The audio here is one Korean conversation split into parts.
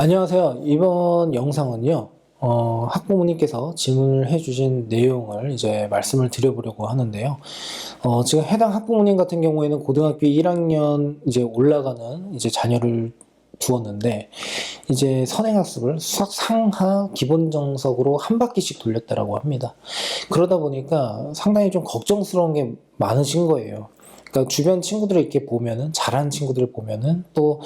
안녕하세요. 이번 영상은요, 학부모님께서 질문을 해주신 내용을 이제 말씀을 드려보려고 하는데요. 지금 해당 학부모님 같은 경우에는 고등학교 1학년 이제 올라가는 이제 자녀를 두었는데, 이제 선행학습을 수학 상하 기본 정석으로 한 바퀴씩 돌렸다라고 합니다. 그러다 보니까 상당히 좀 걱정스러운 게 많으신 거예요. 그러니까 주변 친구들을 이렇게 보면은, 잘하는 친구들을 보면은 또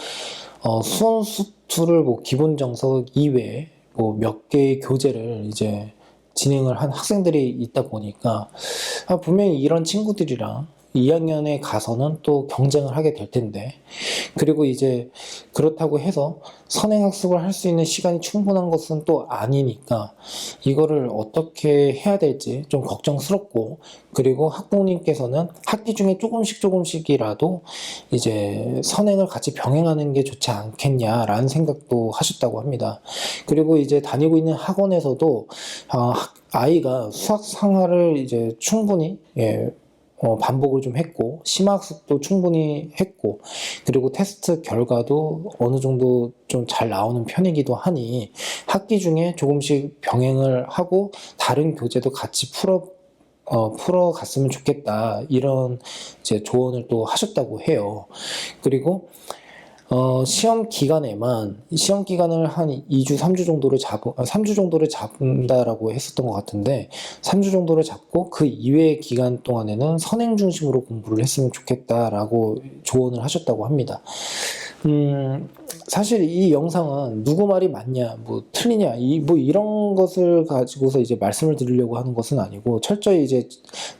수원 수투를 뭐 기본 정석 이외에 뭐 몇 개의 교재를 이제 진행을 한 학생들이 있다 보니까 분명히 이런 친구들이랑 2학년에 가서는 또 경쟁을 하게 될 텐데, 그리고 이제 그렇다고 해서 선행학습을 할 수 있는 시간이 충분한 것은 또 아니니까 이거를 어떻게 해야 될지 좀 걱정스럽고, 그리고 학부모님께서는 학기 중에 조금씩이라도 이제 선행을 같이 병행하는 게 좋지 않겠냐라는 생각도 하셨다고 합니다. 그리고 이제 다니고 있는 학원에서도 아이가 수학 상하를 이제 충분히 반복을 좀 했고, 심화학습도 충분히 했고, 그리고 테스트 결과도 어느 정도 좀 잘 나오는 편이기도 하니 학기 중에 조금씩 병행을 하고 다른 교재도 같이 풀어갔으면 좋겠다, 이런 이제 조언을 또 하셨다고 해요. 그리고 시험 기간을 한 2주, 3주 정도를 3주 정도를 잡는다라고 했었던 것 같은데, 3주 정도를 잡고 그 이외의 기간 동안에는 선행 중심으로 공부를 했으면 좋겠다라고 조언을 하셨다고 합니다. 사실 이 영상은 누구 말이 맞냐, 뭐 틀리냐, 뭐 이런 것을 가지고서 이제 말씀을 드리려고 하는 것은 아니고, 철저히 이제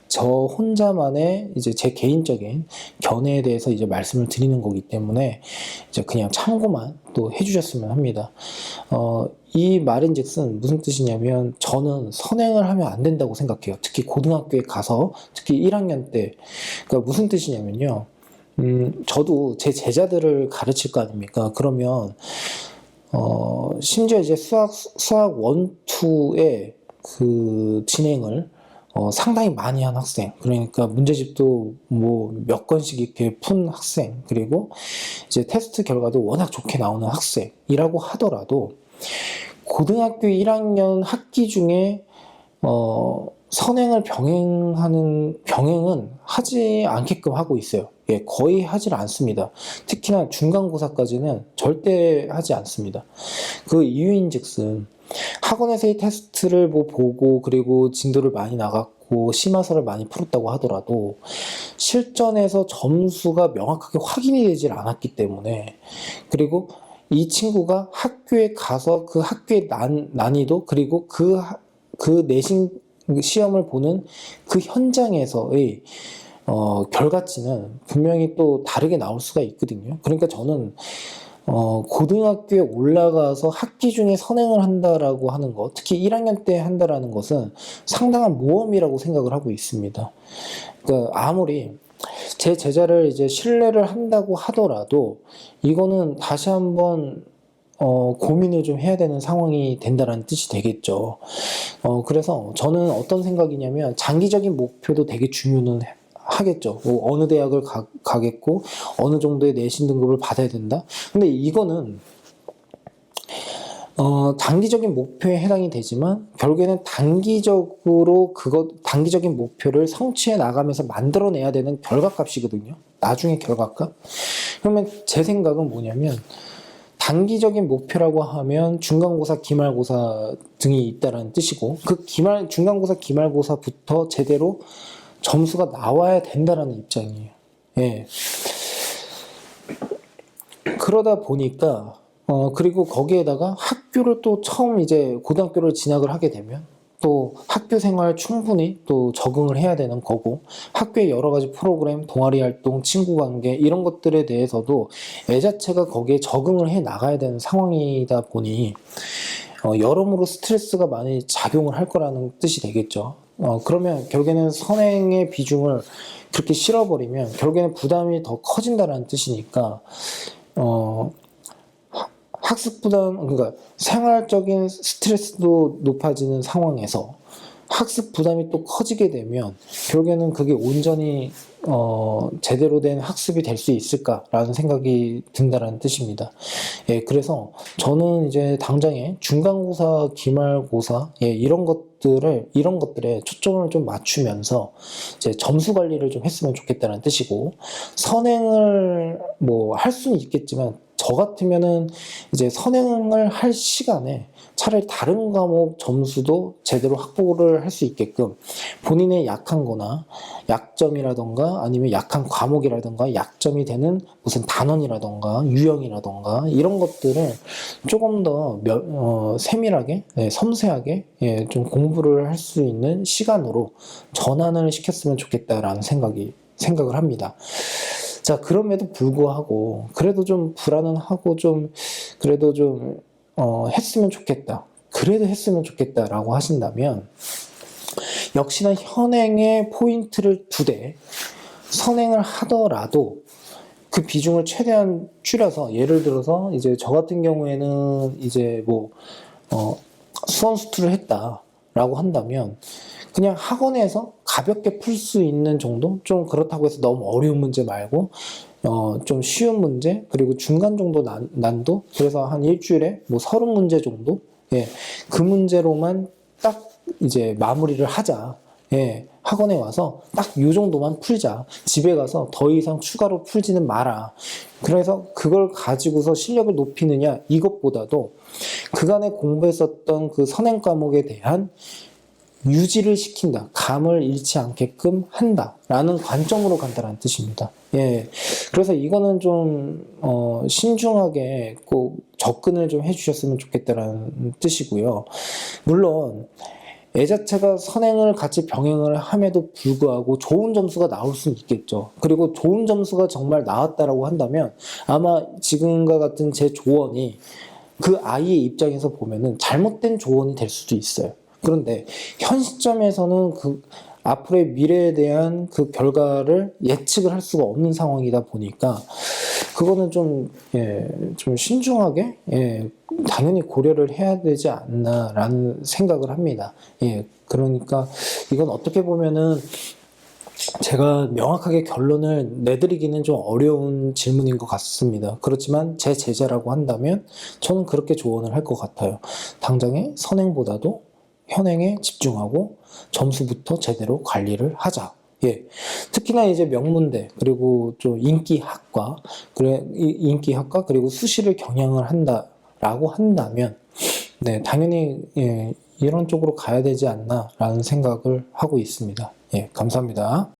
저 혼자만의 이제 제 개인적인 견해에 대해서 이제 말씀을 드리는 거기 때문에 이제 그냥 참고만 또 해주셨으면 합니다. 이 말인즉슨 무슨 뜻이냐면, 저는 선행을 하면 안 된다고 생각해요. 특히 고등학교에 가서, 특히 1학년 때. 그러니까 무슨 뜻이냐면요. 저도 제 제자들을 가르칠 거 아닙니까? 그러면, 심지어 이제 수학 1, 2의 그 진행을 상당히 많이 한 학생, 그러니까 문제집도 뭐 몇 건씩 이렇게 푼 학생, 그리고 이제 테스트 결과도 워낙 좋게 나오는 학생이라고 하더라도 고등학교 1학년 학기 중에 선행을 병행은 하지 않게끔 하고 있어요. 예, 거의 하질 않습니다. 특히나 중간고사까지는 절대 하지 않습니다. 그 이유인즉슨 학원에서의 테스트를 뭐 보고, 그리고 진도를 많이 나갔고 심화서를 많이 풀었다고 하더라도 실전에서 점수가 명확하게 확인이 되질 않았기 때문에, 그리고 이 친구가 학교에 가서 그 학교의 난이도, 그리고 그 내신 시험을 보는 그 현장에서의 결과치는 분명히 또 다르게 나올 수가 있거든요. 그러니까 저는 고등학교에 올라가서 학기 중에 선행을 한다라고 하는 것, 특히 1학년 때 한다라는 것은 상당한 모험이라고 생각을 하고 있습니다. 그러니까 아무리 제 제자를 이제 신뢰를 한다고 하더라도 이거는 다시 한번 고민을 좀 해야 되는 상황이 된다라는 뜻이 되겠죠. 그래서 저는 어떤 생각이냐면, 장기적인 목표도 되게 중요는 하겠죠. 뭐 어느 대학을 가겠고 어느 정도의 내신 등급을 받아야 된다. 근데 이거는 단기적인 목표에 해당이 되지만 결국에는 단기적인 목표를 성취해 나가면서 만들어내야 되는 결과값이거든요. 나중에 결과값. 그러면 제 생각은 뭐냐면, 단기적인 목표라고 하면 중간고사, 기말고사 등이 있다라는 뜻이고, 그 중간고사, 기말고사부터 제대로 점수가 나와야 된다라는 입장이에요. 예. 그러다 보니까, 그리고 거기에다가 학교를 또 처음 이제 고등학교를 진학을 하게 되면 또 학교 생활 충분히 또 적응을 해야 되는 거고, 학교의 여러 가지 프로그램, 동아리 활동, 친구 관계, 이런 것들에 대해서도 애 자체가 거기에 적응을 해 나가야 되는 상황이다 보니 여러모로 스트레스가 많이 작용을 할 거라는 뜻이 되겠죠. 그러면 결국에는 선행의 비중을 그렇게 실어버리면 결국에는 부담이 더 커진다는 뜻이니까, 학습 부담, 그러니까 생활적인 스트레스도 높아지는 상황에서 학습 부담이 또 커지게 되면 결국에는 그게 온전히 제대로 된 학습이 될 수 있을까라는 생각이 든다는 뜻입니다. 예, 그래서 저는 이제 당장에 중간고사, 기말고사, 예, 이런 것들에 초점을 좀 맞추면서 이제 점수 관리를 좀 했으면 좋겠다는 뜻이고, 선행을 뭐 할 수는 있겠지만 저 같으면은 이제 선행을 할 시간에 차라리 다른 과목 점수도 제대로 확보를 할 수 있게끔 본인의 약한 거나 약점이라던가 아니면 약한 과목이라던가 약점이 되는 무슨 단원이라던가 유형이라던가 이런 것들을 조금 더 세밀하게, 섬세하게, 좀 공부를 할 수 있는 시간으로 전환을 시켰으면 좋겠다라는 생각을 합니다. 자, 그럼에도 불구하고 그래도 좀 불안은 하고 그래도 했으면 좋겠다. 그래도 했으면 좋겠다라고 하신다면 역시나 현행의 포인트를 두되 선행을 하더라도 그 비중을 최대한 줄여서, 예를 들어서 이제 저 같은 경우에는 이제 수원수투를 했다라고 한다면 그냥 학원에서 가볍게 풀 수 있는 정도? 좀 그렇다고 해서 너무 어려운 문제 말고 좀 쉬운 문제, 그리고 중간 정도 난도, 그래서 한 일주일에 30문제 정도? 예, 그 문제로만 딱 이제 마무리를 하자. 예, 학원에 와서 딱 요 정도만 풀자. 집에 가서 더 이상 추가로 풀지는 마라. 그래서 그걸 가지고서 실력을 높이느냐, 이것보다도 그간에 공부했었던 그 선행 과목에 대한 유지를 시킨다. 감을 잃지 않게끔 한다. 라는 관점으로 간다는 뜻입니다. 예. 그래서 이거는 좀, 신중하게 꼭 접근을 좀 해주셨으면 좋겠다는 뜻이고요. 물론, 애 자체가 선행을 같이 병행을 함에도 불구하고 좋은 점수가 나올 수는 있겠죠. 그리고 좋은 점수가 정말 나왔다라고 한다면 아마 지금과 같은 제 조언이 그 아이의 입장에서 보면은 잘못된 조언이 될 수도 있어요. 그런데 현 시점에서는 그 앞으로의 미래에 대한 그 결과를 예측을 할 수가 없는 상황이다 보니까 그거는 좀 신중하게, 당연히 고려를 해야 되지 않나라는 생각을 합니다. 예, 그러니까 이건 어떻게 보면은 제가 명확하게 결론을 내드리기는 좀 어려운 질문인 것 같습니다. 그렇지만 제 제자라고 한다면 저는 그렇게 조언을 할 것 같아요. 당장의 선행보다도 현행에 집중하고 점수부터 제대로 관리를 하자. 예. 특히나 이제 명문대, 그리고 좀 인기학과, 그리고 수시를 경영을 한다라고 한다면, 네, 당연히, 이런 쪽으로 가야 되지 않나라는 생각을 하고 있습니다. 예, 감사합니다.